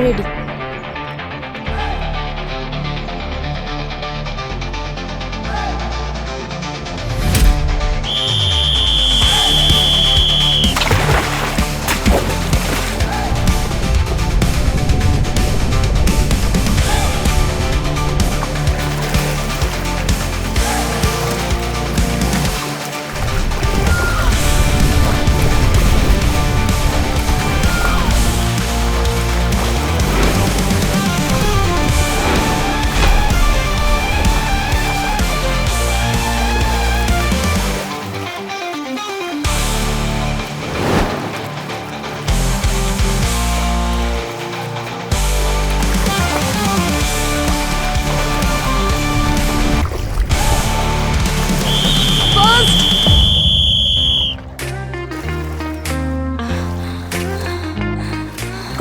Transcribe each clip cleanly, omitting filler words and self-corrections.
Ready.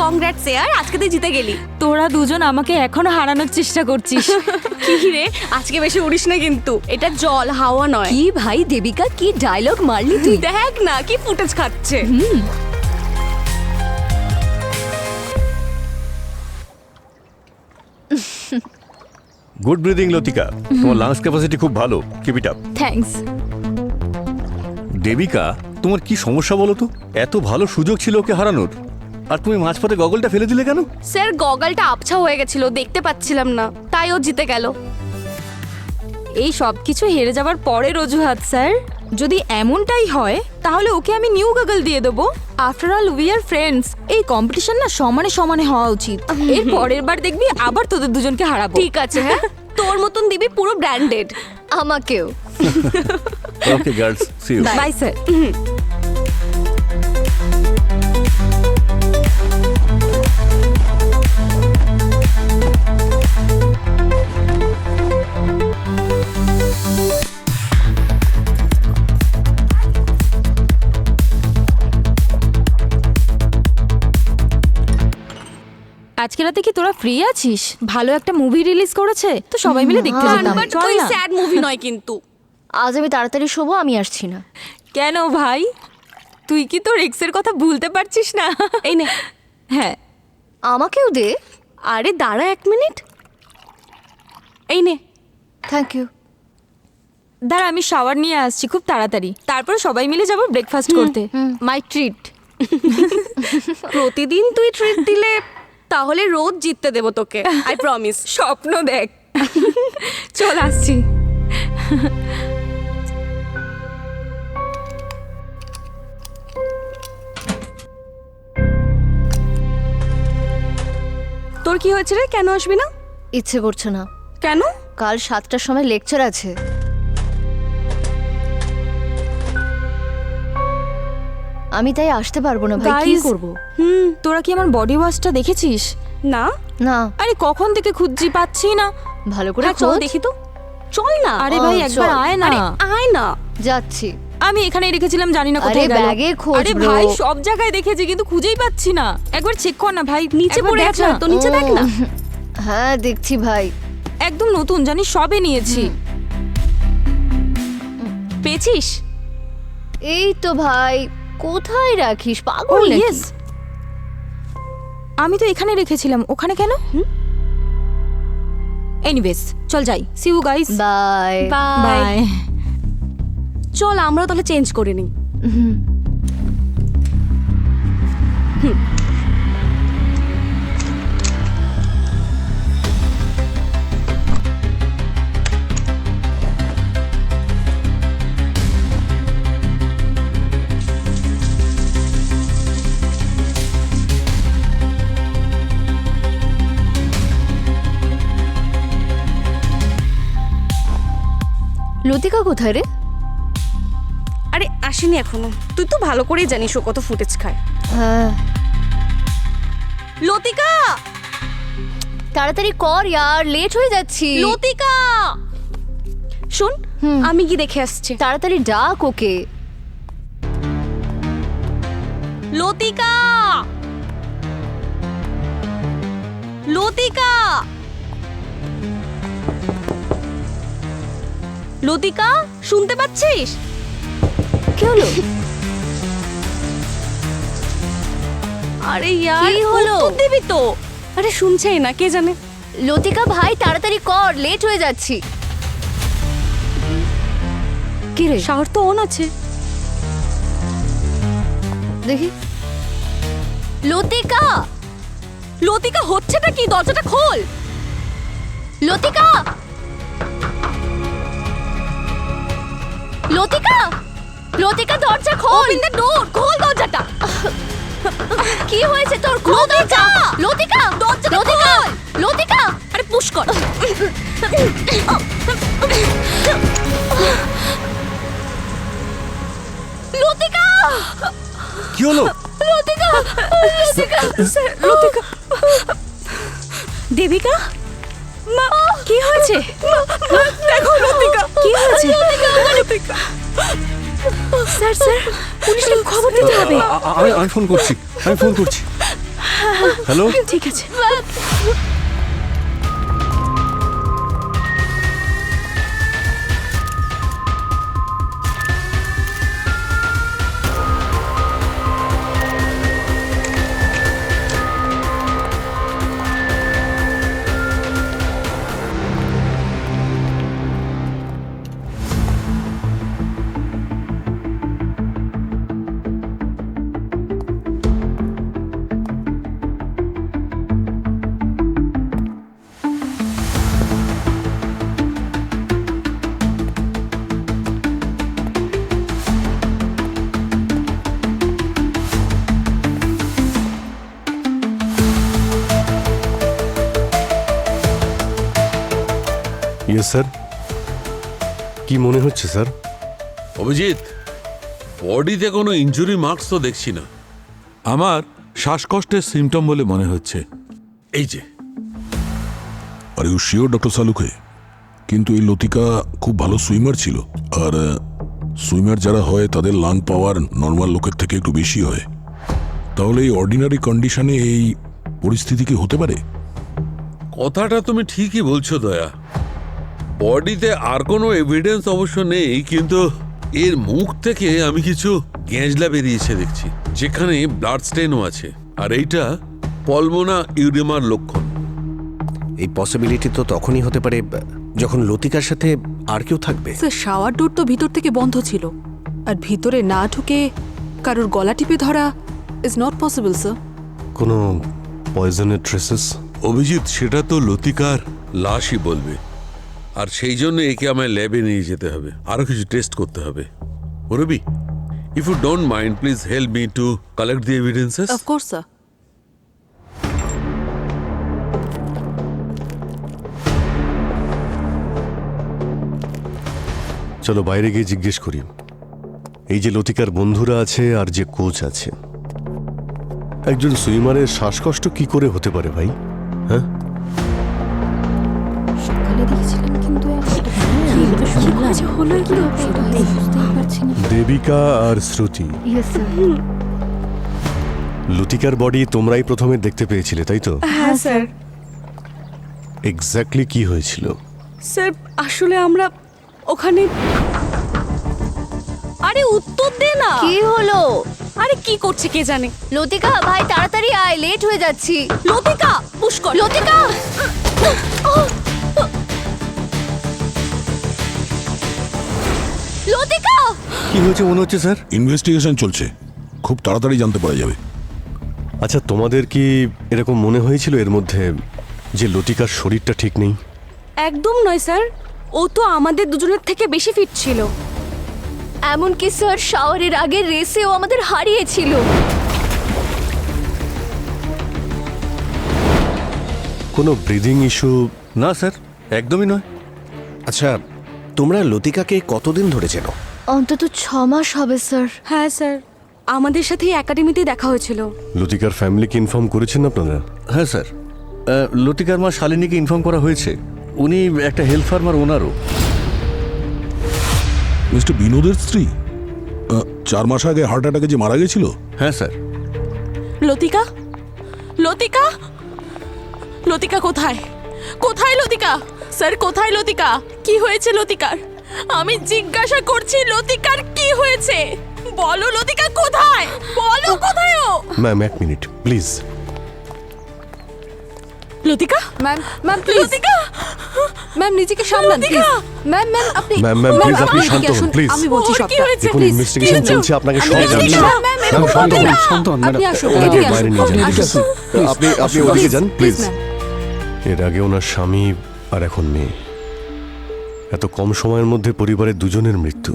Congrats ইয়ার, আজকে তুই জিতে গেলি। তোরা দুজন আমাকে এখনো হারানোর চেষ্টা করছিস। কি রে, আজকে বেশি উড়িস না কিন্তু, এটা জল হাওয়া নয়। কি ভাই দেবিকা, কি ডায়লগ মারলি তুই! দেখ না কি ফুটেজ খাচ্ছে। গুড ব্রিদিং লতিকা, তোমার লাংস ক্যাপাসিটি খুব ভালো, keep it up. Thanks. Debika, তোমার কি সমস্যা বলো তো? এত ভালো সুযোগ ছিল ওকে হারানোর, আর তুমি মাঝপথে গগলটা ফেলে দিলে কেন? স্যার গগলটা আবছা হয়ে গেছিল, দেখতে পাচ্ছিলাম না, তাই ও জিতে গেল। এই সব কিছু হেরে যাওয়ার পরের অজুহাত স্যার। যদি এমনটাই হয় তাহলে ওকে আমি নিউ গগল দিয়ে দেবো। After all we are friends. এই কম্পিটিশন না সমানে সমানে হওয়া উচিত। এর পরের বার দেখবি আবার তোদের দুজনকে হারাবো। ঠিক আছে, হ্যাঁ তোর মতন দিবি পুরো ব্র্যান্ডেড। আমাকেও। Okay girls, see you. Bye sir. আজকে রাতে কি তোরা ফ্রি আছিস? ভালো একটা মুভি রিলিজ করেছে তো সবাই মিলে দেখতে যেতাম। বাট চল তুই না। স্যাড মুভি নয় কিন্তু। আজ আমি তাড়াতাড়ি শোবো, আমি আসছি না। কেন ভাই, তুই কি তোর এক্সের কথা ভুলতে পারছিস না? এই নে। হ্যাঁ, আমাকেও দে। আরে দাঁড়া 1 মিনিট, এই নে। Thank you. দাঁড়া আমি শাওয়ার নিয়ে আসছি খুব তাড়াতাড়ি, তারপর সবাই মিলে যাব ব্রেকফাস্ট করতে। মাই ট্রিট। প্রতিদিন তুই ট্রিট দিলে তাহলে রোজ জিততে দেবো তোকে, আই প্রমিস। স্বপ্ন দেখ। চল আসছি। তোর কি হয়েছে রে, কেন আসবি না? ইচ্ছে করছে না। কেন? কাল 7টার সময় লেকচার আছে। আমি তাই আসতে পারবো না ভাই, কি Guys, করব? তোরা কি আমার বডি ওয়াশটা দেখেছিস? না। না, আরে কখন থেকে খুঁজছি, পাচ্ছি না। ভালো করে হ্যাঁ চল খোঁজ। দেখি তো, চল না। আরে ভাই একবার চল। আয় না। আরে আয় না। যাচ্ছি। আমি এখানেই রেখেছিলাম, জানি না আরে কোথায় গেল। ব্যাগে খোঁজ আরে bro। ভাই সব জায়গায় দেখেছি কিন্তু খুঁজেই পাচ্ছি না। একবার চেক কর না ভাই, নিচে একবার পড়ে দেখ আছে না। তো, নিচে দেখ না। হ্যাঁ দেখছি ভাই। একদম নতুন, জানিস সবে নিয়েছি। পেয়েছিস? এই তো ভাই, কোথায় রাখিস ও পাগল নাকি? ইয়েস, আমি তো এখানে রেখেছিলাম, ওখানে কেন? এনিওয়েজ চল যাই। See you guys. Bye. Bye. Bye. চল আমরা তাহলে চেঞ্জ করে নিই। লতিকা কোথায় রে? আরে আসেনি এখনো, তুই তো ভালো করেই জানিস ও কত ফুটেজ খায়। হ্যাঁ লতিকা, তাড়াতাড়ি কর ইয়ার, লেট হয়ে যাচ্ছি। লতিকা শোন, আমি কি দেখে আসছি। তাড়াতাড়ি ডাক ওকে। লতিকা, লতিকা, লতিকা শুনতে পাচ্ছিস? কি হলো? আরে ইয়ার কি হলো? উত্তর দিবি তো। আরে শুনছেই না, কে জানে। লতিকা ভাই তাড়াতাড়ি কর, লেট হয়ে যাচ্ছি। কি রে, শাওয়ার তো অন আছে। দেখি। লতিকা, লতিকা হচ্ছেটা কি? দরজাটা খোল। লতিকা, লতিকা, লতিকা দরজা খোল। ওপেন দ্য ডোর, খোল দরজাটা। কি হয়েছে তোর? খোল দরজা। লতিকা, দরজাটা লতিকা, খোল। লতিকা। আরে পুশ কর। লতিকা, কি হলো? লতিকা, লতিকা। লতিকা, দেবিকা, মা কি হয়েছে? দেখো লতিকা, কি হয়েছে? লতিকা, স্যার স্যার, পুলিশকে খবর দিতে হবে। আমি ফোন করছি, আমি ফোন করছি। হ্যালো, ঠিক আছে। Yes sir. কি মনে হচ্ছে স্যার? অভিজিৎ, বডিতে কোনো ইনজুরি মার্কস তো দেখছি না। আমার শ্বাসকষ্টের সিমটম বলে মনে হচ্ছে। এই যে, আর ইউ শিওর ডক্টর সালুকে? কিন্তু এই লতিকা খুব ভালো সুইমার ছিল, আর সুইমার যারা হয় তাদের লাং পাওয়ার নর্মাল লোকের থেকে একটু বেশি হয়। তাহলে এই অর্ডিনারি কন্ডিশনে এই পরিস্থিতি কি হতে পারে? কথাটা তুমি ঠিকই বলছো দয়া। বডিতে আর কোনো এভিডেন্স অবশ্য নেই, কিন্তু এর মুখ থেকে আমি কিছু গ্যাঁজলা বেরিয়েছে দেখছি, যেখানে ব্লাড স্টেনও আছে। আর এইটা পলমোনা ইউরেমার লক্ষণ। এই পসিবিলিটি তো তখনই হতে পারে যখন লতিকার সাথে আর কেউ থাকবে। স্যার, শাওয়ার ডোর তো ভিতর থেকে বন্ধ ছিল, আর ভিতরে না ঢুকে কারোর গলা টিপে ধরা ইজ নট পসিবল স্যার। কোনো পয়জনের ট্রেসেস? অভিজিৎ, সেটা তো লতিকার লাশই বলবে, আর সেই জন্য একে আমায় ল্যাবে নিয়ে যেতে হবে, আরো কিছু টেস্ট করতে হবে। Robi, if you don't mind, please help me to collect the evidences. Of course sir. চলো বাইরে গিয়ে জিজ্ঞেস করি। এই যে লতিকার বন্ধুরা আছে আর যে কোচ আছে, একজন সুইমারের শ্বাসকষ্ট কি করে হতে পারে ভাই? হ্যাঁ, সকালে দেখেছিলাম কিন্তু দেবিকা আর শ্রুতি, ইয়েস স্যার। লতিকার বডি তোমরাই প্রথমে দেখতে পেয়েছিলে, তাই তো? হ্যাঁ স্যার। এক্স্যাক্টলি কি হয়েছিল? স্যার, আসলে আমরা ওখানে। আরে উত্তর দে না। কি হলো? আরে কি করছে কে জানে। লতিকা ভাই তাড়াতাড়ি আয়, লেট হয়ে যাচ্ছি। লতিকা, পুশ কর। লতিকা, লতিকা। কি হয়েছে মনে হচ্ছে স্যার? ইনভেস্টিগেশন চলছে, খুব তাড়াতাড়ি জানতে পারা যাবে। আচ্ছা, তোমাদের কি এরকম মনে হয়েছিল এর মধ্যে যে লতিকার শরীরটা ঠিক নেই? একদম নয় স্যার, ও তো আমাদের দুজনের থেকে বেশি ফিট ছিল। এমনকি স্যার শাওয়ারের আগে রেসেও আমাদের হারিয়েছিল। কোনো ব্রিদিং ইস্যু? না স্যার, একদমই নয়। আচ্ছা, তোমরা লতিকাকে কতদিন ধরে চেনো? অন্তত 6 মাস হবে স্যার। হ্যাঁ স্যার, আমাদের সাথে একাডেমিতে দেখা হয়েছিল। লতিকার ফ্যামিলিকে ইনফর্ম করেছেন আপনারা? হ্যাঁ স্যার, লতিকার মা শালিনীকে ইনফর্ম করা হয়েছে। উনি একটা হেলথ ফার্মার ওনারও। মিস্টার বিনোদের স্ত্রী 4 মাস আগে হার্ট অ্যাটাকে যে মারা গেছিল? হ্যাঁ স্যার। লতিকা, লতিকা, লতিকা কোথায়? কোথায় লতিকা? স্যার কোথায় লতিকা? কি হয়েছে লতিকার? আমি জিজ্ঞাসা করছি, লতিকার কি হয়েছে? বলো লতিকা কোথায়? বলো কোথায় ও? Ma'am, 1 minute please. Latika ma'am ma'am please Latika ma'am নিজেকে সামলান প্লিজ ম্যাম ম্যাম আপনি ম্যাম, ম্যাম, please, আপনি শান্ত হন, আসুন, please. আমি বলছি ওর কি সবটা হয়েছে? দেখুন প্লিজ ইনভেস্টিগেশন চলছে, আপনাকে সব প্লিজ, জানতে ম্যাম, ম্যাম, ম্যাম, এরকম শান্ত করবেন হন, না। শান্ত হন, আপনি ম্যাডাম। আসুন, ওনাকে এদিকে বাইরে আসুন, নিয়ে যান, আসুন, আসুন। আপনি আসুন, ওদিকে please, যান please, প্লিজ। ম্যাম। এর আগে ওনার স্বামী আর এখন মেয়ে, এত কম সময়ের মধ্যে পরিবারের দুজনের মৃত্যু,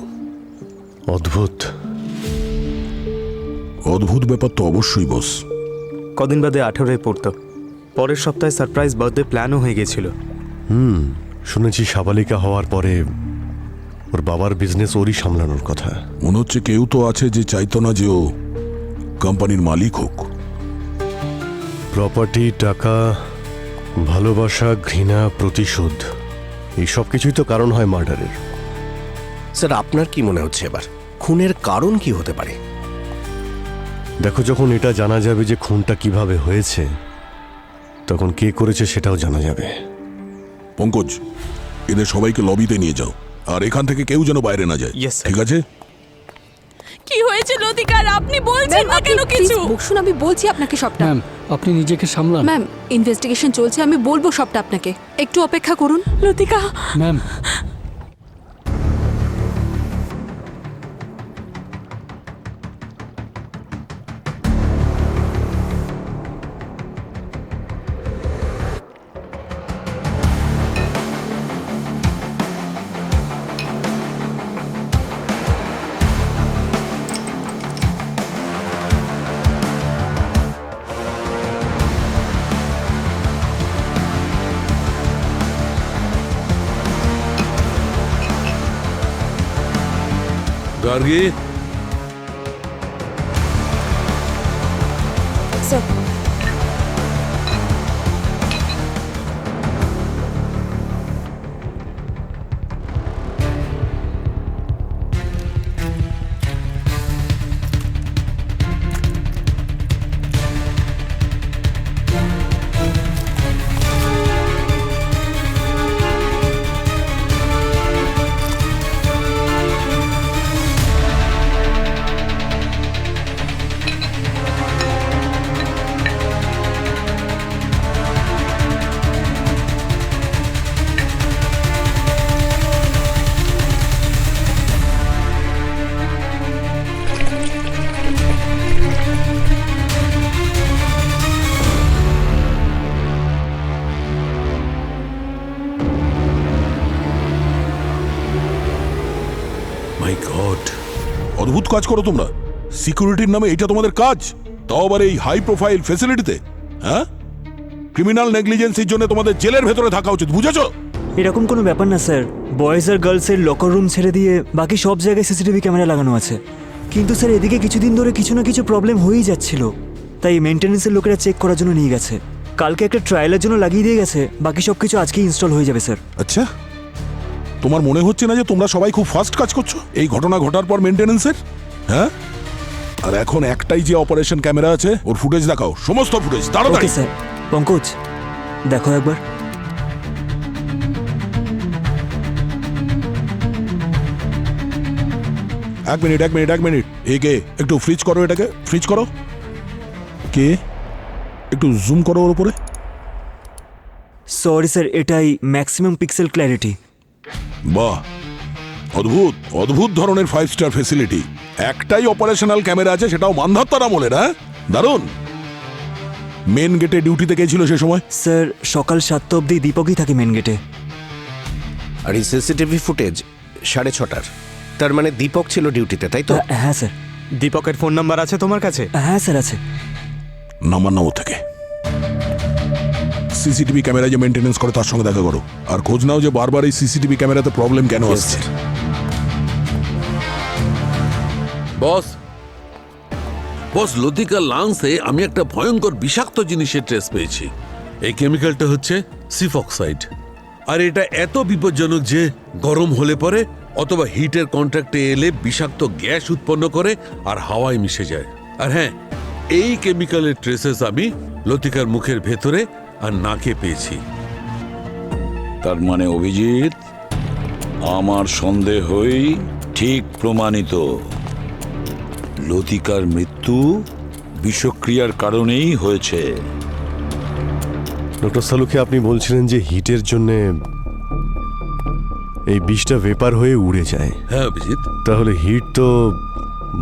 অদ্ভুত। অদ্ভুত ব্যাপার তো অবশ্যই বস। কদিন বাদে 18 পড়তো। পরের সপ্তাহে সারপ্রাইজ বার্থডে প্ল্যানও হয়ে গেছিল। শুনেছি সাবালিকা হওয়ার পরে ওর বাবার বিজনেস ওরই সামলানোর কথা। মনে হচ্ছে কেউ তো আছে যে চাইতো না যে ও কোম্পানির মালিক হোক। প্রপার্টি, টাকা, ভালোবাসা, ঘৃণা, প্রতিশোধ, এই সব কিছুই তো কারণ হয় মার্ডারের। স্যার আপনার কি মনে হচ্ছে এবার খুনের কারণ কি হতে পারে? দেখো, যখন এটা জানা যাবে যে খুনটা কিভাবে হয়েছে, তখন কে করেছে সেটাও জানা যাবে। পঙ্কজ, এদের সবাইকে লবিতে নিয়ে যাও, আর এখান থেকে কেউ যেন বাইরে না যায়। Yes, sir. ঠিক আছে? কি হয়েছে লতিকার? আপনি বলছেন ম্যাম, না আপনি কেন প্লিজ কিছু? বসুন, আমি বলছি আপনাকে সবটা। ম্যাম আপনি নিজেকে সামলান। ম্যাম ইনভেস্টিগেশন চলছে, আমি বলবো সবটা আপনাকে, একটু অপেক্ষা করুন। লতিকা ম্যাম গার্গী, মাই গড, অদ্ভুত কাজ করো তোমরা। সিকিউরিটির নামে এটা তোমাদের কাজ, তাও আবার এই হাই প্রোফাইল ফ্যাসিলিটিতে। হ্যাঁ, ক্রিমিনাল নেগলিজেন্সির জন্য তোমাদের জেলের ভেতরে থাকা উচিত, বুঝেছো? এরকম কোনো ব্যাপার না স্যার, বয়েজ আর গার্লসের লকার রুম ছেড়ে দিয়ে বাকি সব জায়গায় সিসিটিভি ক্যামেরা লাগানো আছে। কিন্তু স্যার এদিকে কিছুদিন ধরে কিছু না কিছু প্রবলেম হয়েই যাচ্ছিল, তাই মেনটেন্যান্সের লোকেরা চেক করার জন্য নিয়ে গেছে। কালকে একটা ট্রায়ালের জন্য লাগিয়ে দিয়ে গেছে, বাকি সব কিছু আজকেই ইনস্টল হয়ে যাবে স্যার। আচ্ছা, তোমার মনে হচ্ছে না যে তোমরা সবাই খুব ফাস্ট কাজ করছো এই ঘটনা ঘটার পর মেনটেন্যান্সের? হ্যাঁ, আর এখন একটাই যে অপারেশন ক্যামেরা আছে, ওর ফুটেজ দেখাও, সমস্ত ফুটেজ তাড়াতাড়ি। Okay sir. পঙ্কজ দেখো একবার। এক মিনিট, একে একটু ফ্রিজ করো, এটাকে ফ্রিজ করো। কে একটু জুম করো ওর উপরে। সরি স্যার, এটাই ম্যাক্সিমাম পিক্সেল ক্ল্যারিটি। বাহ, অদ্ভুত অদ্ভুত ধরনের 5 স্টার ফেসিলিটি। একটাই অপারেশনাল ক্যামেরা আছে, সেটাও মান্ধাত্তার আমলের। হ্যাঁ, দারুণ। মেন গেটে ডিউটিতে কে ছিল সে সময়? স্যার সকাল 7টা অবধি দীপকই থাকে মেন গেটে। আর এই সিসিটিভি ফুটেজ 6:30টার, তার মানে দীপক ছিল ডিউটিতে, তাই তো? হ্যাঁ স্যার। দীপকের ফোন নাম্বার আছে তোমার কাছে? হ্যাঁ স্যার আছে। নাম্বার নাও থেকে। সিসিটিভি ক্যামেরা যে মেনটেনেন্স করে তার সঙ্গে দেখা করো, আর খোঁজ নাও যে বারবার এই সিসিটিভি ক্যামেরাতে প্রবলেম কেন আসছে। বস বস, লতিকার লাংসে আমি একটা ভয়ঙ্কর বিষাক্ত জিনিসের ট্রেস পেয়েছি। এই কেমিক্যালটা হচ্ছে সিফক্সাইড, আর এটা এত বিপজ্জনক যে গরম হলে পরে অথবা হিটের কন্ট্যাক্টে এলে বিষাক্ত গ্যাস উৎপন্ন করে আর হাওয়ায় মিশে যায়। আর হ্যাঁ, এই কেমিক্যালের ট্রেসেস আমি লতিকার মুখের ভেতরে আর নাকে পেয়েছি। তার মানে অভিজিৎ, আমার সন্দেহই ঠিক প্রমাণিত। লতিকার মৃত্যু বিষক্রিয়ার কারণেই হয়েছে। ডক্টর সালুকে, আপনি বলছিলেন যে হিটের জন্য এই বিষটা ভেপার হয়ে উড়ে যায়। হ্যাঁ অভিজিৎ, তাহলে হিট তো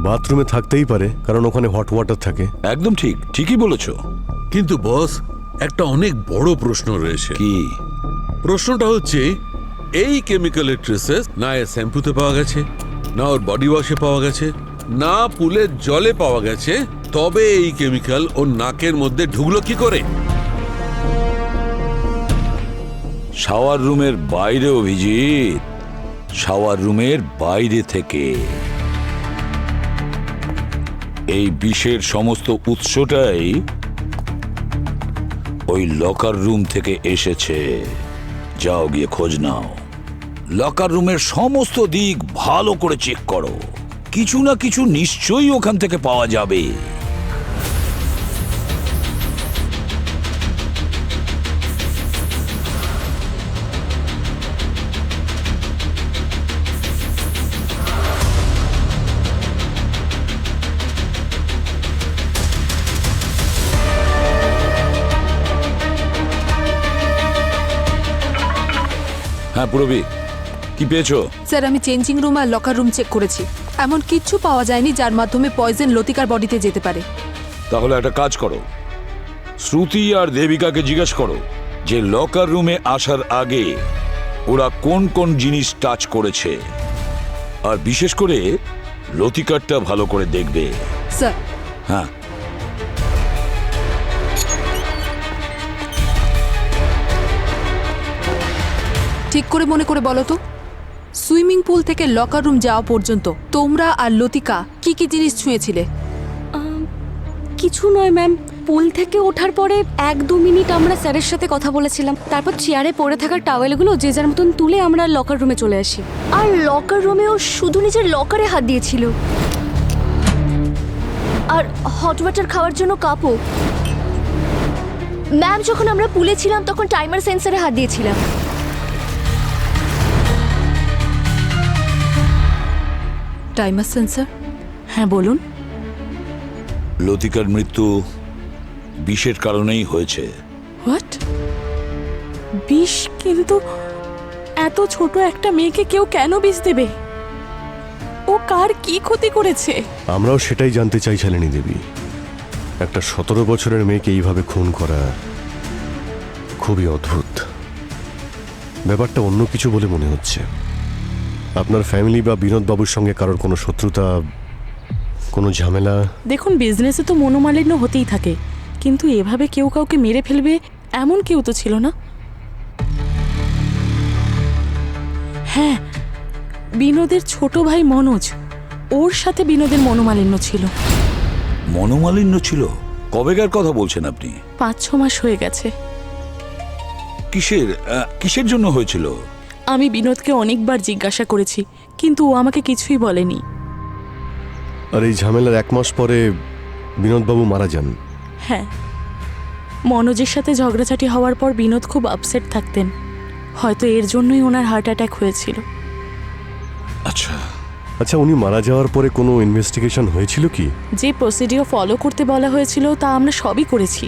বাথরুমে থাকতেই পারে, কারণ ওখানে হট ওয়াটার থাকে। একদম ঠিক, ঠিকই বলেছো। কিন্তু বস, একটা অনেক বড় প্রশ্ন রয়েছে। কি প্রশ্নটা হচ্ছে, এই কেমিক্যালের ট্রেসেস না এর শ্যাম্পুতে পাওয়া গেছে, না ওর বডি ওয়াশে পাওয়া গেছে, না পুলের জলে পাওয়া গেছে, তবে এই কেমিক্যাল ওর নাকের মধ্যে ঢুকলো কি করে? শাওয়ার রুমের বাইরে অভিজিৎ, শাওয়ার রুমের বাইরে থেকে। এই বিষের সমস্ত উৎসটাই ওই লকার রুম থেকে এসেছে। যাও গিয়ে খোঁজ নাও, লকার রুমের সমস্ত দিক ভালো করে চেক করো, কিছু না কিছু নিশ্চয়ই ওখান থেকে পাওয়া যাবে। হ্যাঁ পুরবি, কি পেয়েছো? স্যার, আমি চেঞ্জিং রুম আর লকার রুম চেক করেছি, এমন কিচ্ছু পাওয়া যায়নি যার মাধ্যমে পয়জন লতিকার বডিতে যেতে পারে। তাহলে একটা কাজ করো, শ্রুতি আর দেবিকাকে জিজ্ঞেস করো যে লকার রুমে আসার আগে ওরা কোন কোন জিনিস টাচ করেছে, আর বিশেষ করে লতিকারটা ভালো করে দেখবে। স্যার, হ্যাঁ ঠিক করে মনে করে বলো তো, সুইমিং পুল থেকে লকার রুম যাওয়া পর্যন্ত তোমরা আর লতিকা কি কি জিনিস ছুঁয়েছিলে? কিছু নয় ম্যাম, পুল থেকে ওঠার পরে 1-2 মিনিট আমরা স্যারের সাথে কথা বলেছিলাম, তারপর চেয়ারে পড়ে থাকা টাওয়েলগুলো যে যার মতন তুলে আমরা লকার রুমে চলে আসি। আর লকার রুমেও শুধু নিজের লকারে হাত দিয়েছিল, আর হট ওয়াটার খাওয়ার জন্য কাপও। ম্যাম, যখন আমরা পুলে ছিলাম তখন টাইমার সেন্সারে হাত দিয়েছিলাম। Timer sensor? হ্যাঁ বলুন। লতিকার মৃত্যু বিষের কারণেই হয়েছে। হোয়াট? বিষ? কিন্তু এত ছোট একটা মেয়েকে কেউ কেন বিষ দেবে? ও কার কি ক্ষতি করেছে? আমরাও সেটাই জানতে চাই শালিনী দেবী। একটা 17 বছরের মেয়েকে এইভাবে খুন করা খুবই অদ্ভুত। ব্যাপারটা অন্য কিছু বলে মনে হচ্ছে। আপনার ফ্যামিলি বা বিনোদ বাবুর সঙ্গে কারোর কোনো শত্রুতা, কোনো ঝামেলা? দেখুন, বিজনেসে তো মনোমালিন্য হতেই থাকে, কিন্তু এভাবে কেউ কাউকে মেরে ফেলবে এমন কেউ তো ছিল না। হ্যাঁ, বিনোদের ছোট ভাই মনোজ, ওর সাথে বিনোদের মনোমালিন্য ছিল। মনোমালিন্য ছিল? কবেকার কথা বলছেন আপনি? 5-6 মাস হয়ে গেছে। কিসের জন্য হয়েছিল? আমি বিনোদকে অনেকবার জিজ্ঞাসা করেছি, কিন্তু ও আমাকে কিছুই বলেনি। আর এই ঝামেলার 1 মাস পরে বিনোদবাবু মারা যান। হ্যাঁ, মনোজের সাথে ঝগড়াঝাটি হওয়ার পর বিনোদ খুব আপসেট থাকতেন, হয়তো এর জন্যই ওনার হার্ট অ্যাটাক হয়েছিল। আচ্ছা আচ্ছা, উনি মারা যাওয়ার পরে কোনো ইনভেস্টিগেশন হয়েছিল কি? যে প্রসিডিওর ফলো করতে বলা হয়েছিল তা আমরা সবই করেছি,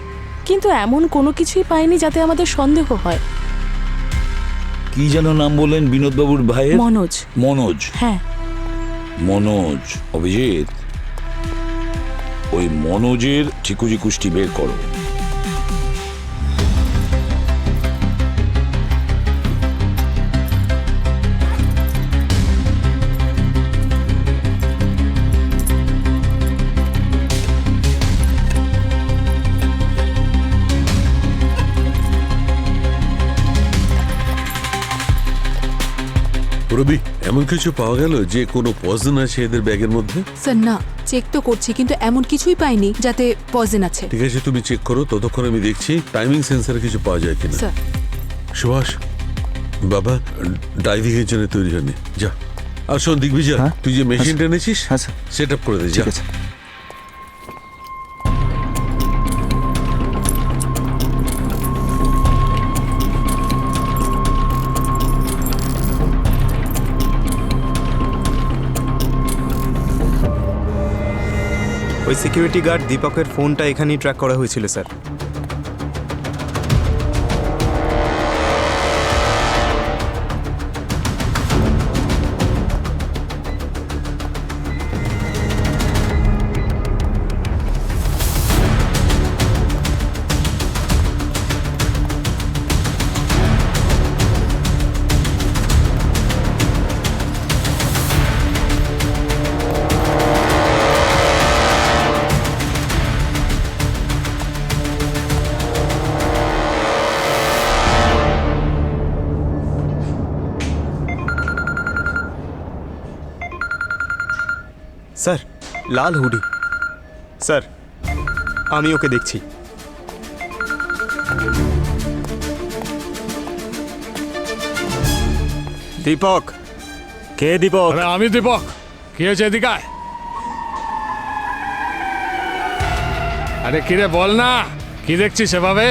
কিন্তু এমন কোনো কিছুই পাইনি যাতে আমাদের সন্দেহ হয়। কি যেন নাম বললেন বিনোদবাবুর ভাইয়ের? মনোজ। মনোজ? হ্যাঁ মনোজ। অভিজিৎ, ওই মনোজের চিকুজি কুষ্টি বের করো। রবি, এমন কিছু পাওয়া গেল যে কোনো পয়জন আছে এদের ব্যাগের মধ্যে? স্যার না, চেক তো করছি, কিন্তু এমন কিছুই পাইনি যাতে পয়জন আছে। ঠিক আছে, তুমি চেক করো, ততক্ষণ আমি দেখছি টাইমিং সেন্সারে কিছু পাওয়া যায় কিনা। স্যার। সুভাষ, বাবা ডাইভিং এর জন্য তৈরি হয়নি, যা। আর শোন দিগ্বিজয়, তুই যে মেশিনটা এনেছিস সেট আপ করে দে, যা। ওই সিকিউরিটি গার্ড দীপকের ফোনটা এখানেই ট্র্যাক করা হয়েছিল স্যার। লাল হুডি। স্যার আমি ওকে দেখছি। দীপক। কে দীপক? আমি দীপক। কি হয়েছে এদিকে আয়। আরে কিরে বল না, কি দেখছিস সেভাবে?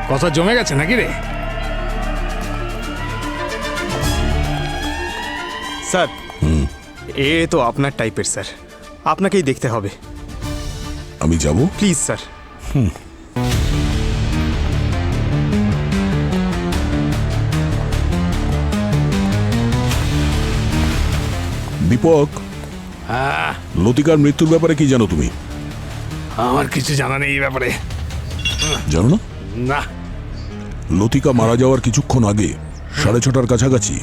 কথা জমে গেছে নাকি রে? স্যার এ তো আপনার টাইপের স্যার, আপনাকেই দেখতে হবে। আমি যাব? Please sir. দীপক, হ্যাঁ, লতিকার মৃত্যুর ব্যাপারে কি জানো তুমি? আমার কিছু জানা নেই এই ব্যাপারে। জানো না? না। লতিকা মারা যাওয়ার কিছুক্ষণ আগে 6:30টার কাছাকাছি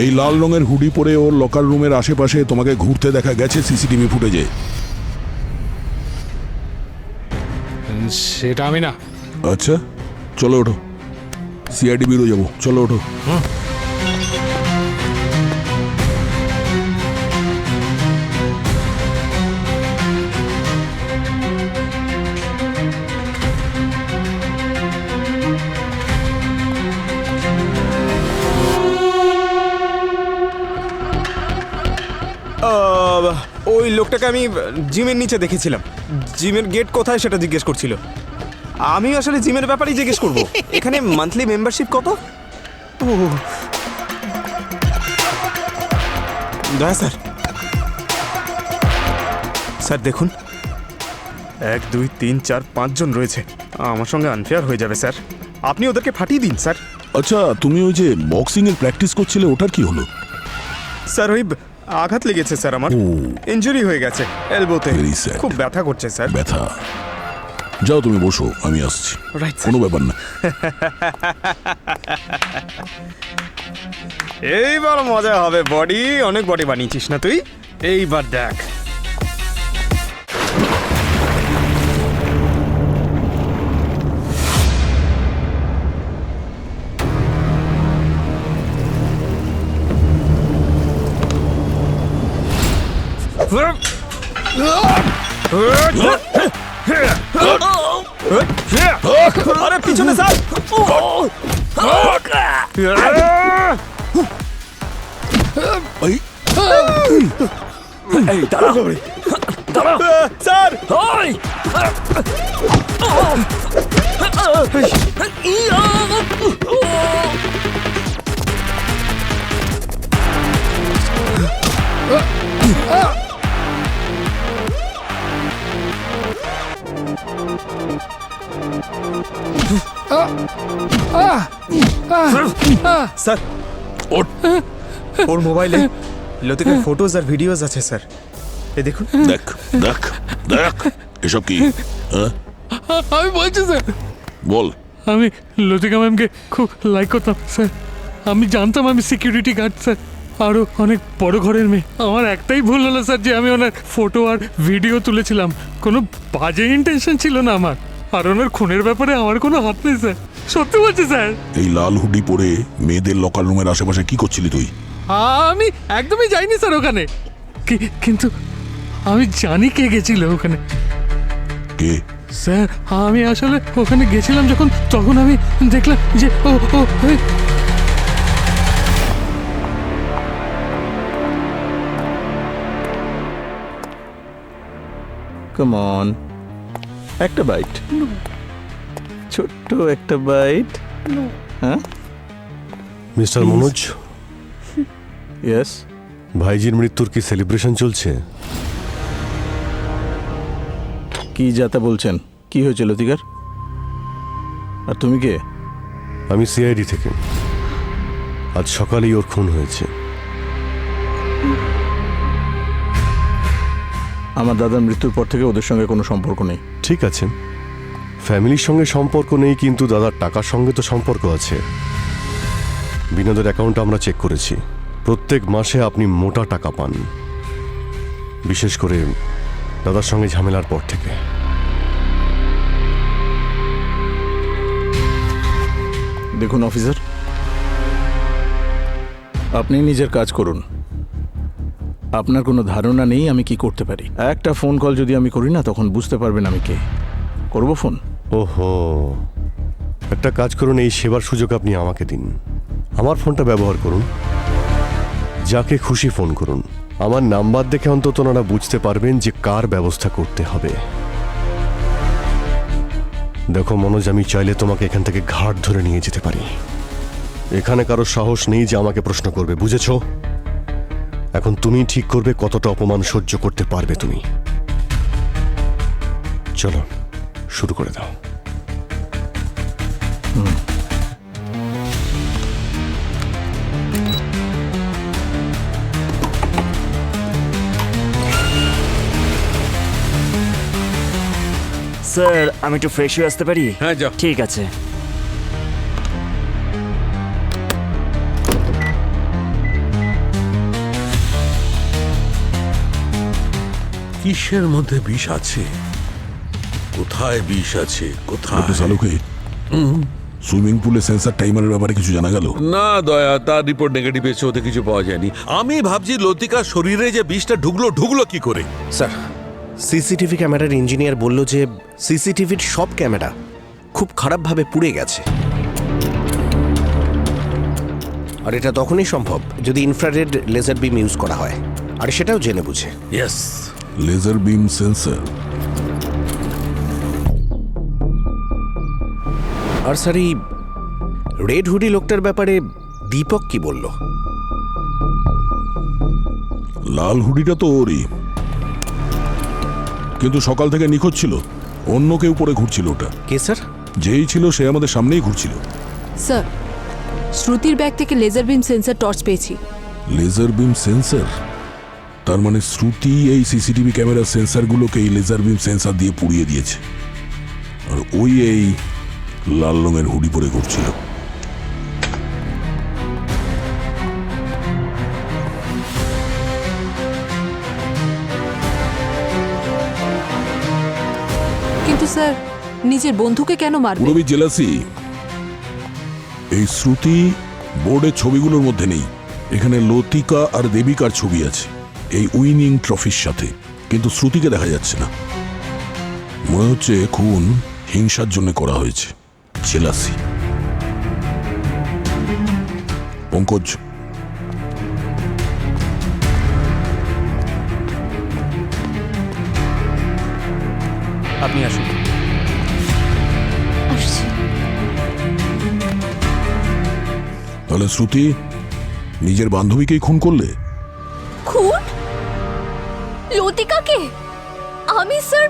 এই লাল রঙের হুডি পরে ওর লকার রুমের আশেপাশে তোমাকে ঘুরতে দেখা গেছে সিসিটিভি ফুটেজে। সেটা আমি না। আচ্ছা চলো ওঠো, সিআইডি ব্যুরো যাবো, চলো ওঠো। ওই লোকটাকে আমি জিমের নিচে দেখেছিলাম। জিমের গেট কোথায় সেটা জিজ্ঞেস করছিল। আমি আসলে জিমের ব্যাপারেই জিজ্ঞেস করব। এখানে মান্থলি মেম্বারশিপ কত? দয়া স্যার। স্যার দেখুন, 1 2 3 4 5 জন রয়েছে। আমার সঙ্গে আনফেয়ার হয়ে যাবে স্যার, আপনি ওদেরকে ফাটিয়ে দিন স্যার। আচ্ছা তুমি ওই যে বক্সিং এর প্র্যাকটিস করছিলে ওটার কি হলো? স্যার ওই আঘাত লেগেছে স্যার, আমার ইনজুরি হয়ে গেছে এলবোতে, খুব ব্যথা করছে স্যার। ব্যথা? যাও তুমি বসো, আমি আসছি। কোনো ব্যাপার না। এইবার মজা হবে। বডি অনেক বডি বানিয়েছিস না তুই, এইবার দেখ। আরে পিছনে স্যার। এই দাঁড়াও, দাঁড়াও স্যার। স্যার ওর মোবাইলে লতিকার ফটোজ আর ভিডিওস আছে স্যার, এই দেখুন। দেখ দেখ দেখ, এসব কি? আমি বলছি স্যার, বল। আমি লতিকা ম্যামকে খুব লাইক করতাম স্যার। আমি জানতাম আমি সিকিউরিটি গার্ড স্যার, আরও অনেক বড় ঘরের মেয়ে। আমার একটাই ভুল হলো স্যার যে আমি ওনার ফটো আর ভিডিও তুলেছিলাম। কোনো বাজে ইন্টেনশন ছিল না আমার, আর ওনার খুনের ব্যাপারে আমার কোনো হাত নেই স্যার, সত্যি বলছি স্যার। এই লাল হুডি পরে মেয়েদের লকার রুমের আশেপাশে কি করছিলি তুই? আমি একদমই যাইনি স্যার ওখানে, কিন্তু আমি জানি কে গেছিল ওখানে। কে? স্যার আমি আসলে ওখানে গেছিলাম যখন, তখন আমি দেখলাম যে ও ও কাম অন, একটা বাইট, ছোট্ট একটা বাইট। হ্যাঁ মিস্টার মনোজ। ইয়েস। ভাইজির মৃত্যুর কি সেলিব্রেশন চলছে? কি যাতা বলছেন? কি হয়েছে লতিকার? আর তুমি কে? আমি সিআইডি থেকে। আজ সকালেই ওর খুন হয়েছে। আমার দাদার মৃত্যুর পর থেকে ওদের সঙ্গে কোনো সম্পর্ক নেই। ঠিক আছে, ফ্যামিলির সঙ্গে সম্পর্ক নেই, কিন্তু দাদার টাকার সঙ্গে তো সম্পর্ক আছে। বিনোদের অ্যাকাউন্ট আমরা চেক করেছি, প্রত্যেক মাসে আপনি মোটা টাকা পান, বিশেষ করে দাদার সঙ্গে ঝামেলার পর থেকে। দেখুন অফিসার, আপনি নিজের কাজ করুন। আপনার কোনো ধারণা নেই আমি কি করতে পারি। একটা ফোন কল যদি আমি করি না, তখন বুঝতে পারবেন আমি কে। করব ফোন? ওহো, একটা কাজ করুন, এই সেবার সুযোগ আপনি আমাকে দিন। আমার ফোনটা ব্যবহার করুন, যাকে খুশি ফোন করুন। আমার নাম্বার দেখে অন্তত ওনারা বুঝতে পারবেন যে কার ব্যবস্থা করতে হবে। দেখো মনোজ, আমি চাইলে তোমাকে এখান থেকে ঘাট ধরে নিয়ে যেতে পারি। এখানে কারো সাহস নেই যে আমাকে প্রশ্ন করবে, বুঝেছো? এখন তুমি ঠিক করবে কতটা অপমান সহ্য করতে পারবে তুমি। চলো শুরু করে দাও। স্যার আমি একটু ফ্রেশ হয়ে আসতে পারি? হ্যাঁ যা। ঠিক আছে। কিসের মধ্যে বিষ আছে? কোথায় বিষ আছে? কোথায়? ডক্টর সালুকে, সুইমিং পুলে সেন্সার টাইমারের ব্যাপারে কিছু জানা গেল? না দয়া, তার রিপোর্ট নেগেটিভ এসে, ওতে কিছু পাওয়া যায়নি। আমি ভাবছি লতিকার শরীরে যে বিষটা ঢুকলো কি করে। স্যার, সিসিটিভি ক্যামেরার ইঞ্জিনিয়ার বলল যে সিসিটিভির সব ক্যামেরা খুব খারাপভাবে পুড়ে গেছে। আর এটা তখনই সম্ভব যদি ইনফ্রারেড লেজার বিম ইউজ করা হয়, আর সেটাও জেনে বুঝে। Yes, laser beam sensor. আর স্যার, এই রেড হুডি লোকটার ব্যাপারে দীপক কি বলল? লাল হুডিটা তো ওরই, কিন্তু সকাল থেকে নিখোঁজ ছিল। অন্য কেউ পরে ঘুরছিল ওটা। কে স্যার? যেই ছিল সে আমাদের সামনেই ঘুরছিল। স্যার, শ্রুতির ব্যাগ থেকে লেজার বিম সেন্সর টর্চ পেয়েছি। Laser beam sensor? তার মানে শ্রুতি এই সিসিটিভি ক্যামেরার সেন্সারগুলোকে এই লেজার বিম সেন্সার দিয়ে পুড়িয়ে দিয়েছে, আর ওই এই লাল রঙের হুডি পরে ঘুরছিল। কিন্তু স্যার, নিজের বন্ধুকে কেন মারবে? পুরবি জেলাসি। এই শ্রুতি বোর্ডের ছবিগুলোর মধ্যে নেই। এখানে লতিকা আর দেবিকার ছবি আছে এই উইনিং ট্রফির সাথে, কিন্তু শ্রুতিকে দেখা যাচ্ছে না। মনে হচ্ছে খুন হিংসার জন্য করা হয়েছে। জেলাসি। পঙ্কজ, আপনি আসুন। তাহলে শ্রুতি নিজের বান্ধবীকেই খুন করলে? খুন? লতিকাকে? স্যার,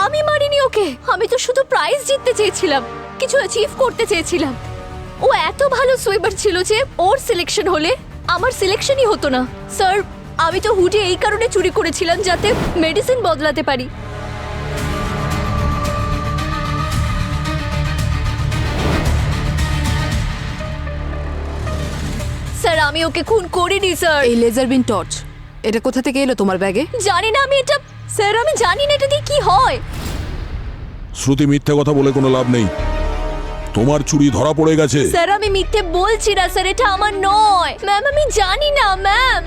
আমি মারিনি ওকে। আমি তো শুধু প্রাইজ জিততে চেয়েছিলাম, কিছু অ্যাচিভ করতে চেয়েছিলাম। ও এত ভালো সুইমার ছিল যে ওর সিলেকশন হলে আমার সিলেকশনই হতো না। স্যার, আমি তো হুডি এই কারণে চুরি করেছিলাম যাতে মেডিসিন বদলাতে পারি। স্যার, আমি ওকে খুন করিনি স্যার। এই লেজার বিম টর্চ এটা কোথা থেকে এলো তোমার ব্যাগে? জানি না আমি এটা, স্যার আমি জানি না এটা দিয়ে কি হয়। শ্রুতি, মিথ্যে কথা বলে কোনো লাভ নেই। তোমার চুরি ধরা পড়ে গেছে। স্যার আমি মিথ্যে বলছি না স্যার, এটা আমার নয়। ম্যাম আমি জানি না ম্যাম।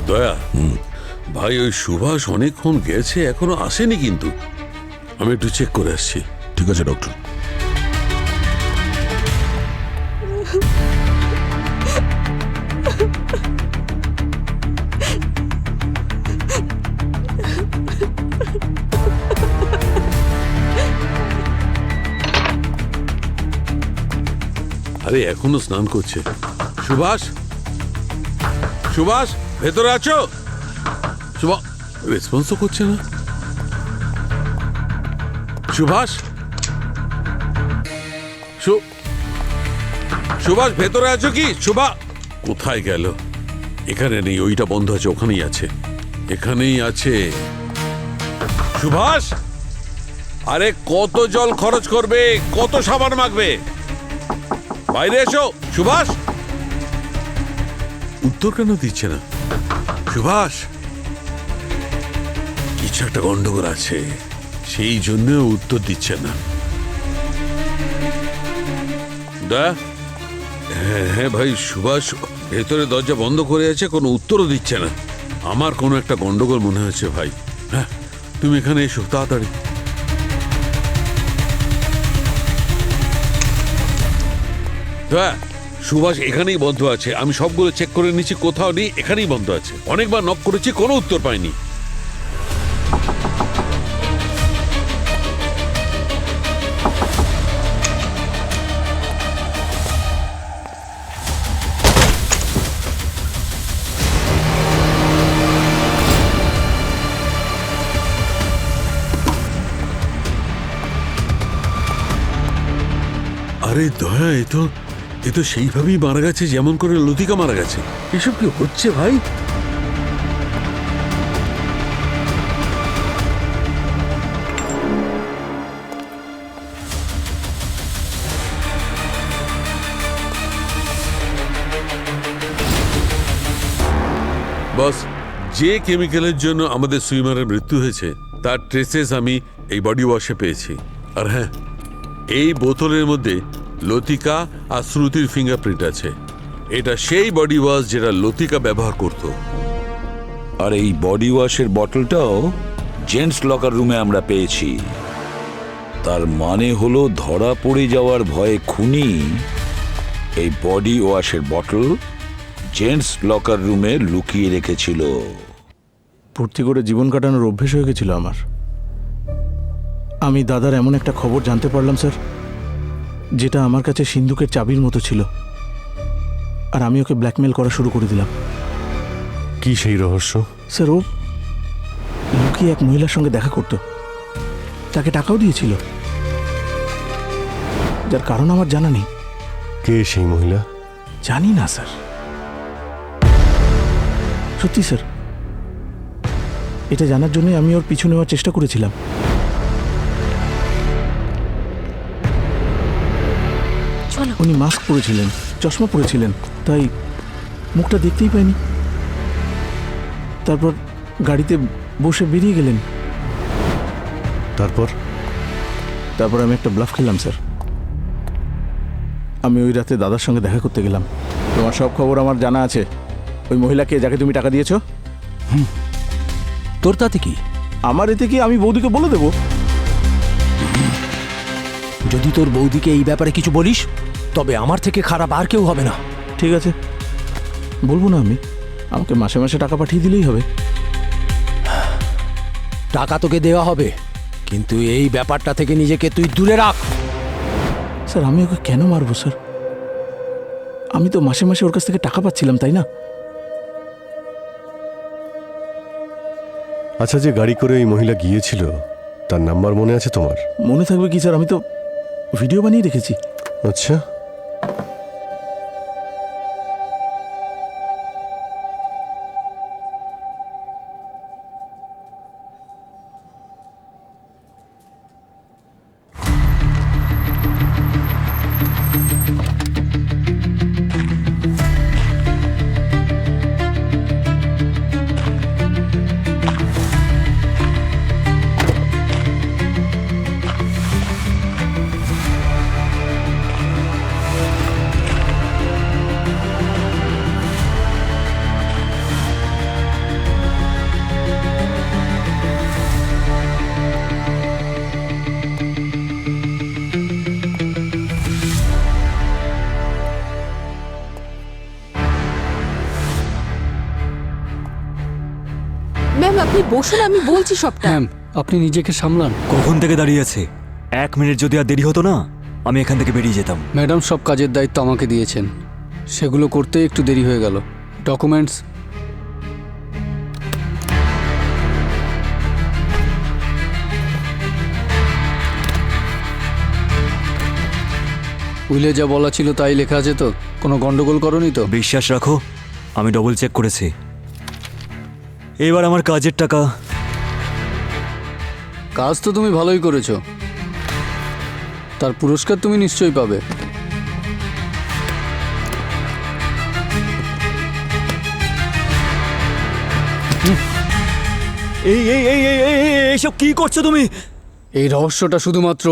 দয়া ভাই, ওই সুভাষ অনেকক্ষণ গেছে, এখনো আসেনি, কিন্তু আমি একটু চেক করে আসছি। ঠিক আছে ডক্টর। আরে এখনো স্নান করছে। সুভাষ, সুভাষ ভেতরে আছো? সুভাষ রেসপন্সও করছে না। সুভাষ, সুভাষ ভেতরে আছো কি? সুভাষ কোথায় গেল? এখানে নেই, ওইটা বন্ধ আছে, ওখানেই আছে, এখানেই আছে। সুভাষ, আরে কত জল খরচ করবে, কত সাবান মাখবে? বাইরে এসো সুভাষ। উত্তর কেন দিচ্ছে না? সুভাষ, কিছু একটা গন্ডগোল আছে, সেই জন্য উত্তর দিচ্ছে না। দয়া হ্যাঁ ভাই সুভাষ ভেতরে দরজা বন্ধ করে আছে, কোনো উত্তরও দিচ্ছে না। আমার কোনো একটা গন্ডগোল মনে হচ্ছে ভাই। হ্যাঁ তুমি এখানে এসো তাড়াতাড়ি। হ্যাঁ সুভাষ এখানেই বন্ধ আছে, আমি সবগুলো চেক করে নিচ্ছি, কোথাও নেই, এখানেই বন্ধ আছে। অনেকবার নক করেছি, কোনো উত্তর পাইনি। আরে দয়া, এ তো সেইভাবেই মারা গেছে যেমন করে লতিকা মারা গেছে। এসব কি হচ্ছে ভাই? বস, যে কেমিক্যালের জন্য আমাদের সুইমারের মৃত্যু হয়েছে তার ট্রেসেস আমি এই বডি ওয়াশে পেয়েছি। আর হ্যাঁ, এই বোতলের মধ্যে লতিকা আর শ্রুতির ফিঙ্গারপ্রিন্ট আছে। এটা সেই বডি ওয়াশ যেটা লতিকা ব্যবহার করত। আর এই বডি ওয়াশের বটলটাও জেন্টস লকার রুমে আমরা পেয়েছি। তার মানে হলো ধরা পড়ে যাওয়ার ভয়ে খুনি এই বডি ওয়াশের বটল জেন্টস লকার রুমে লুকিয়ে রেখেছিল। ভর্তি করে জীবন কাটানোর অভ্যেস হয়ে গেছিল আমার। আমি দাদার এমন একটা খবর জানতে পারলাম স্যার, যেটা আমার কাছে সিন্ধুকের চাবির মতো ছিল। আর আমি ওকে ব্ল্যাকমেল করা শুরু করে দিলাম। কি সেই রহস্য? স্যার, ও লুকিয়ে এক মহিলার সঙ্গে দেখা করত, তাকে টাকাও দিয়েছিল, যার কারণ আমার জানা নেই। কে সেই মহিলা? জানি না স্যার, সত্যি স্যার। এটা জানার জন্যই আমি ওর পিছু নেওয়ার চেষ্টা করেছিলাম। উনি মাস্ক পরেছিলেন, চশমা পরেছিলেন, তাই মুখটা দেখতেই পাইনি। তারপর গাড়িতে বসে বেরিয়ে গেলেন। তারপর আমি একটা ব্লাফ খেলাম স্যার। আমি ওই রাতে দাদার সঙ্গে দেখা করতে গেলাম। তোমার সব খবর আমার জানা আছে। ওই মহিলাকে, যাকে তুমি টাকা দিয়েছ। তোর তাতে কি? আমার এতে কি? আমি বৌদিকে বলে দেবো। যদি তোর বৌদিকে এই ব্যাপারে কিছু বলিস তবে আমার থেকে খারাপ আর কেউ হবে না। ঠিক আছে, বলবো না আমি। আমাকে মাসে মাসে টাকা পাঠিয়ে দিলেই হবে। টাকা তোকে দেওয়া হবে, কিন্তু এই ব্যাপারটা থেকে নিজেকে তুই দূরে রাখ। স্যার, আমি ওকে কেন মারবো স্যার? আমি তো মাসে মাসে ওর কাছ থেকে টাকা পাচ্ছিলাম, তাই না? আচ্ছা, যে গাড়ি করে এই মহিলা গিয়েছিল তার নাম্বার মনে আছে তোমার? মনে থাকবে কি স্যার, আমি তো ভিডিও বানিয়ে রেখেছি। আচ্ছা, ম্যাম আপনি বসুন, আমি বলছি সবটা। ম্যাম আপনি নিজেকে সামলান। কখন থেকে দাঁড়িয়ে আছে? 1 মিনিট যদি আর দেরি হতো না, আমি এখান থেকে বেরিয়ে যেতাম। ম্যাডাম সব কাজের দায়িত্ব আমাকে দিয়েছেন, সেগুলো করতে একটু দেরি হয়ে গেল। ডকুমেন্টস উইলে যা বলা ছিল তাই লেখা আছে তো? কোনো গন্ডগোল করনি তো? বিশ্বাস রাখো, আমি ডবল চেক করেছি। এবার আমার কাজের টাকা। কাজ তো তুমি ভালোই করেছো, তার পুরস্কার তুমি নিশ্চয়ই পাবে। এইসব কি করছো তুমি? এই রহস্যটা শুধুমাত্র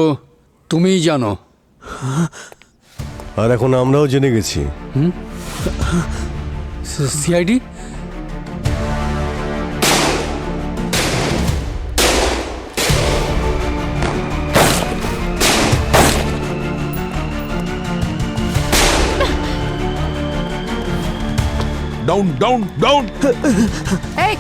তুমিই জানো। আর এখন আমরাও জেনে গেছি। সিআইডি? Down down down. এই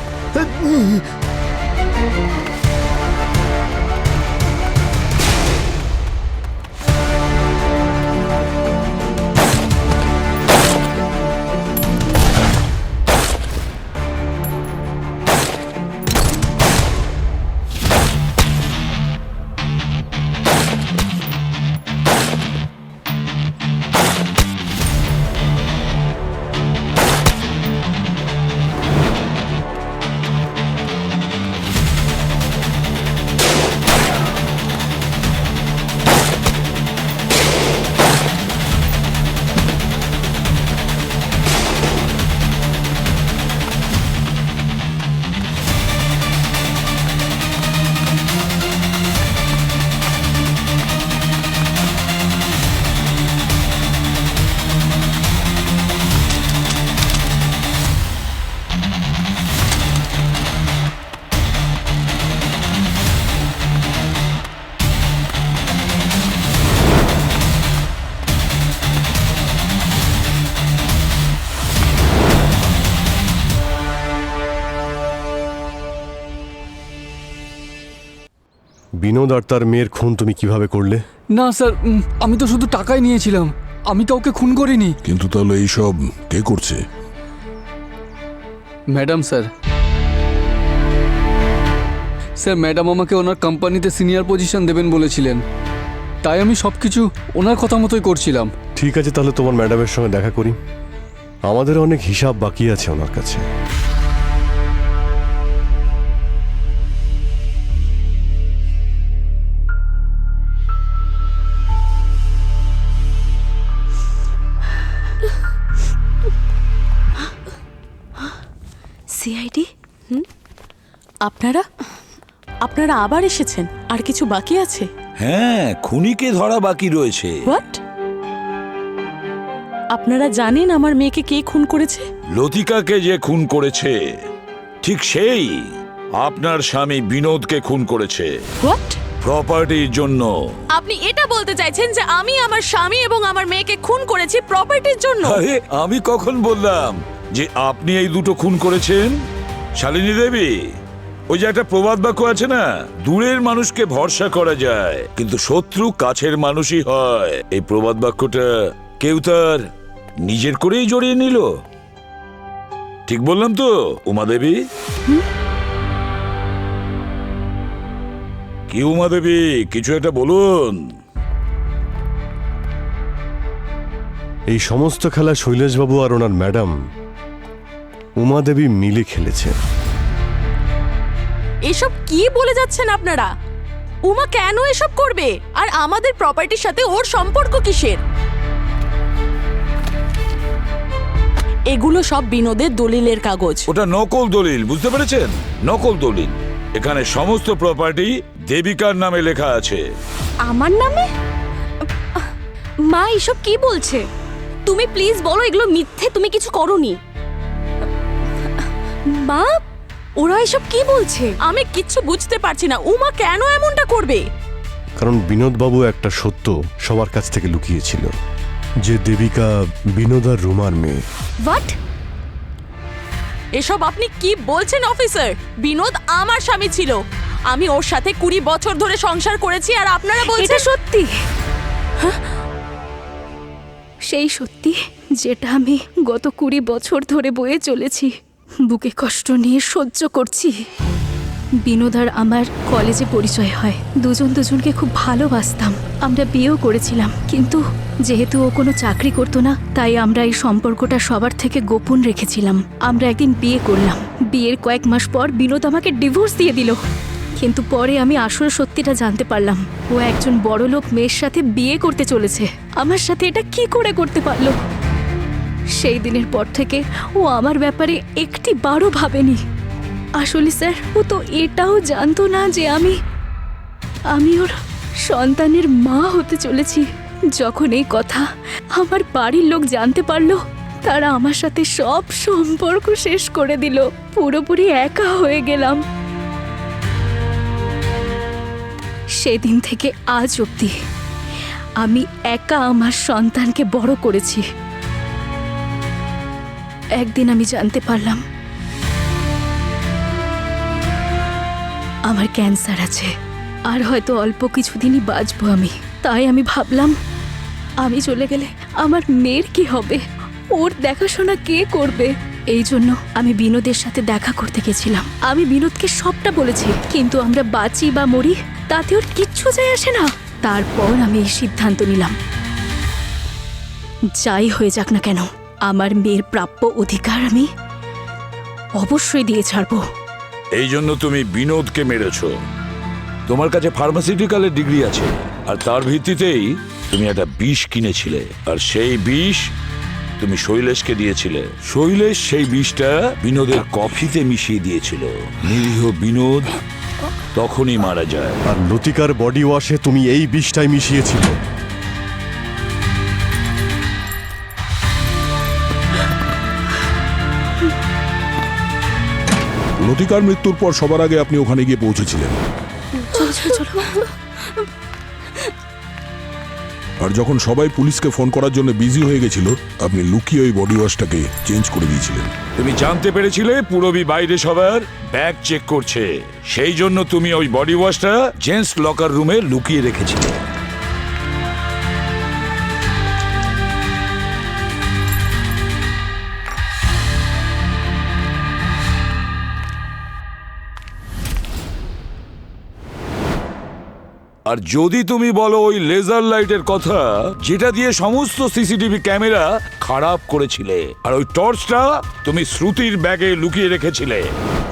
বিনোদ আর তার মেয়ের খুন তুমি কিভাবে করলে? না স্যার, আমি তো শুধু টাকাই নিয়েছিলাম, আমি কাউকে খুন করিনি। কিন্তু তাহলে এইসব কে করছে? Madam sir. স্যার, ম্যাডাম আমাকে ওনার কোম্পানিতে সিনিয়র পজিশন দেবেন বলেছিলেন, তাই আমি সব কিছু ওনার কথা মতোই করছিলাম। ঠিক আছে, তাহলে তোমার ম্যাডামের সঙ্গে দেখা করি। আমাদের অনেক হিসাব বাকি আছে ওনার কাছে। সিআইডি? আপনারা আপনারা আবার এসেছেন? আর কিছু বাকি আছে? হ্যাঁ, খুনিকে ধরা বাকি রয়েছে। হোয়াট? আপনারা জানেন আমার মেয়েকে কে খুন করেছে? লতিকাকে যে খুন করেছে ঠিক সেই আপনার স্বামী বিনোদকে খুন করেছে। হোয়াট? প্রপার্টির জন্য। আপনি এটা বলতে চাইছেন যে আমি আমার স্বামী এবং আমার মেয়েকে খুন করেছি প্রপার্টির জন্য? আরে, আমি কখন বললাম যে আপনি এই দুটো খুন করেছেন? শালিনী দেবী, ওই যে একটা প্রবাদ বাক্য আছে না, দূরের মানুষকে ভরসা করা যায় কিন্তু শত্রু কাছের মানুষই হয়। এই প্রবাদ বাক্যটা কেউ তার নিজের করেই জড়িয়ে নিল। ঠিক বললাম তো উমা দেবী? কি উমা দেবী, কিছু একটা বলুন। এই সমস্ত খেলা শৈলেশবাবু আর ওনার ম্যাডাম উমা দেবী মিলে খেলেছে। এসব কি বলে যাচ্ছেন আপনারা? উমা কেন এসব করবে? আর আমাদের প্রপার্টির সাথে ওর সম্পর্ক কিসের? এগুলো সব বিনোদের দলিলের কাগজ। ওটা নকল দলিল, বুঝতে পেরেছেন? নকল দলিল। এখানে সমস্ত প্রপার্টি দেবিকার নামে লেখা আছে। আমার নামে? মা এসব কি বলছে? তুমি প্লিজ বলো এগুলো মিথ্যে, তুমি কিছু করোনি। মা, ওরা এসব কি বলছে? আমি কিচ্ছু বুঝতে পারছি না। উমা কেন এমনটা করবে? কারণ বিনোদবাবু একটা সত্য সবার কাছ থেকে লুকিয়েছিল, যে দেবিকা বিনোদ আর রুমার মেয়ে। হোয়াট? এসব আপনি কি বলছেন অফিসার? বিনোদ আমার স্বামী ছিল, আমি ওর সাথে 20 বছর ধরে সংসার করেছি, আর আপনারা বলছেন এটা সত্যি? সেই সত্যি যেটা আমি গত 20 বছর ধরে বয়ে চলেছি, বুকে কষ্ট নিয়ে সহ্য করছি। বিনোদ আর আমার কলেজে পরিচয় হয়, দুজন দুজনকে খুব ভালোবাসতাম, আমরা বিয়েও করেছিলাম। কিন্তু যেহেতু ও কোনো চাকরি করতো না, তাই আমরা এই সম্পর্কটা সবার থেকে গোপন রেখেছিলাম। আমরা একদিন বিয়ে করলাম। বিয়ের কয়েক মাস পর বিনোদ আমাকে ডিভোর্স দিয়ে দিল। কিন্তু পরে আমি আসল সত্যিটা জানতে পারলাম, ও একজন বড়লোক মেয়ের সাথে বিয়ে করতে চলেছে। আমার সাথে এটা কি করে করতে পারলো? সেই দিনের পর থেকে ও আমার ব্যাপারে একটি বারও ভাবেনি। আসলে স্যার, ও তো এটাও জানতো না যে আমি ওর সন্তানের মা হতে চলেছি। যখন এই কথা আমার বাড়ির লোক জানতে পারলো, তারা আমার সাথে সব সম্পর্ক শেষ করে দিল। পুরোপুরি একা হয়ে গেলাম। সেদিন থেকে আজ অবধি আমি একা আমার সন্তানকে বড় করেছি। একদিন আমি জানতে পারলাম আমার ক্যান্সার আছে, আর হয়তো অল্প কিছুদিনই বাঁচবো আমি। তাই আমি ভাবলাম, আমি চলে গেলে আমার মেয়ের কি হবে, ওর দেখাশোনা কে করবে? এই জন্য আমি বিনোদের সাথে দেখা করতে গেছিলাম। আমি বিনোদকে সবটা বলেছি, কিন্তু আমরা বাঁচি বা মরি তাতে ওর কিচ্ছু যায় আসে না। তারপর আমি এই সিদ্ধান্ত নিলাম, যাই হয়ে যাক না কেন, আমার মেয়ের প্রাপ্য অধিকার আমি অবশ্যই দিয়ে ছাড়বো। এই জন্য তুমি বিনোদকে মেরেছো। তোমার কাছে ফার্মাসিউটিক্যালের ডিগ্রি আছে, আর তার ভিত্তিতেই তুমি একটা বিষ কিনেছিলে, আর সেই বিষ তুমি শৈলেশকে দিয়েছিলে। শৈলেশ সেই বিষটা বিনোদের কফিতে মিশিয়ে দিয়েছিল। নিরীহ বিনোদ তখনই মারা যায়। আর লতিকার বডি ওয়াশে তুমি এই বিষটাই মিশিয়েছিলে। লতিকার মৃত্যুর পর সবার আগে আপনি ওখানে গিয়ে পৌঁছেছিলেন, আর যখন সবাই পুলিশকে ফোন করার জন্য বিজি হয়ে গেছিল, আপনি লুকিয়ে ওই বডি ওয়াশটাকে চেঞ্জ করে দিয়েছিলেন। তুমি জানতে পেরেছিলে পুরবী বাইরে সবার ব্যাগ চেক করছে, সেই জন্য তুমি ওই বডি ওয়াশটা জেন্টস লকার রুমে লুকিয়ে রেখেছিলে। আর যদি তুমি বলো ওই লেজার লাইটের কথা, যেটা দিয়ে সমস্ত সিসিটিভি ক্যামেরা খারাপ করেছিলে, আর ওই টর্চটা তুমি শ্রুতির ব্যাগে লুকিয়ে রেখেছিলে,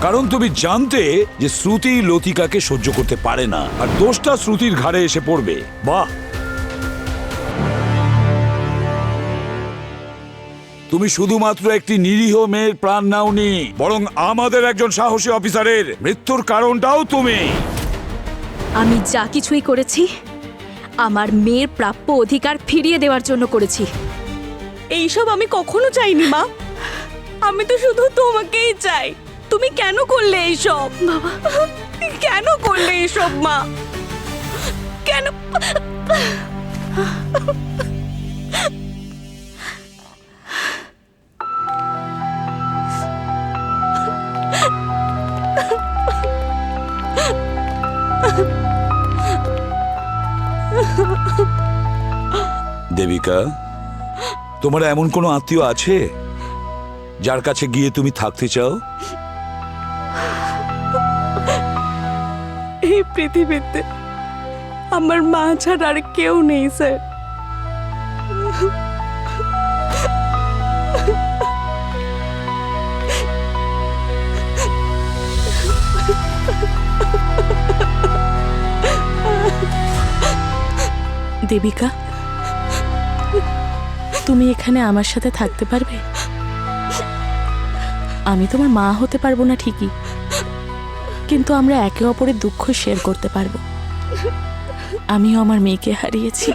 কারণ তুমি জানতে যে শ্রুতি লতিকাকে সহ্য করতে পারে না, আর দোষটা শ্রুতির ঘাড়ে এসে পড়বে। বাহ, তুমি শুধুমাত্র একটি নিরীহ মেয়ের প্রাণ নাওনি, বরং আমাদের একজন সাহসী অফিসারের মৃত্যুর কারণটাও তুমি। আমি যা কিছুই করেছি আমার মেয়ের প্রাপ্য অধিকার ফিরিয়ে দেওয়ার জন্য করেছি। এইসব আমি কখনো চাইনি মা, আমি তো শুধু তোমাকেই চাই। তুমি কেন করলে এইসব বাবা? কেন করলে এইসব মা? কেন? দেবিকা, তোমার এমন কোনো আত্মীয় আছে যার কাছে গিয়ে তুমি থাকতে চাও? এই পৃথিবীতে আমার মা ছাড়া আর কেউ নেই স্যার। দেবিকা, তুমি এখানে আমার সাথে থাকতে পারবে? আমি তোমার মা হতে পারবো না ঠিকই, কিন্তু আমরা একে অপরের দুঃখ শেয়ার করতে পারবো। আমিও আমার মেয়েকে হারিয়েছি।